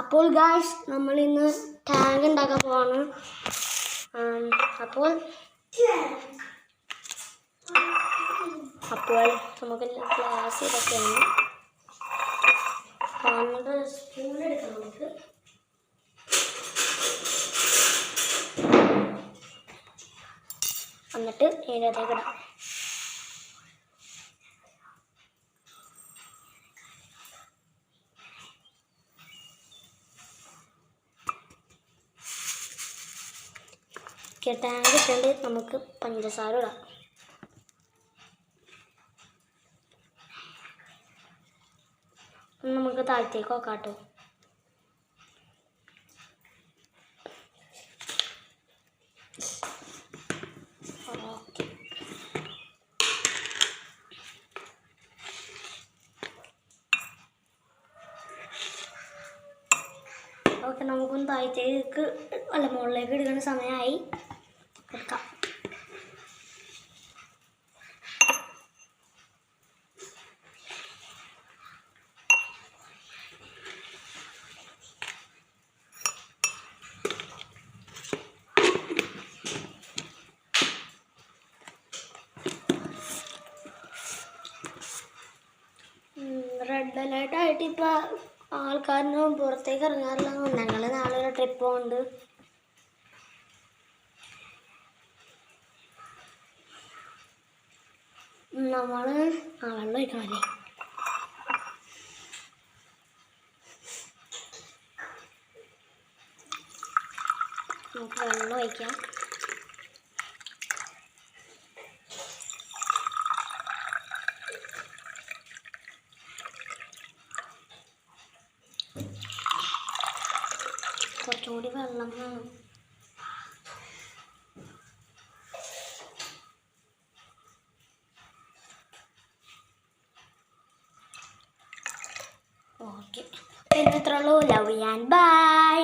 അപ്പോൾ ഗായ്സ് നമ്മൾ ഇന്ന് ടാങ്ക് ഉണ്ടാക്കാൻ പോവാണ്. അപ്പോൾ നമുക്ക് ഗ്ലാസ് ഇതൊക്കെയാണ് കാണുന്നത്. സ്പൂൺ എടുക്കാം നമുക്ക്. എന്നിട്ട് ഇതിനകത്തേക്ക് ഇടാം. ടാങ്ക് ഇട്ടുണ്ട്. നമുക്ക് പഞ്ചസാര ഇടാം. നമുക്ക് താഴത്തേക്ക് നോക്കാട്ടോ. ഓക്കെ, നമുക്കൊന്ന് താഴത്തേക്ക് അല്ല മുകളിലേക്ക് എടുക്കുന്ന സമയമായി. എടുക്കാം. റെഡ് അലേർട്ട് ആയിട്ട് ഇപ്പോൾ ആൾക്കാരൊന്നും പുറത്തേക്ക് ഇറങ്ങാറില്ല. ഞങ്ങൾ നാളെ ഒരു ട്രിപ്പ് പോകുന്നുണ്ട്. നമ്മൾ വെള്ളം ഒഴിക്കണമല്ലേ. നമുക്ക് വെള്ളം ഒഴിക്കാം. കുറച്ചുകൂടി വെള്ളം വേണം. ഓക്കെ, ഇത്രയുള്ളൂ. Love and by.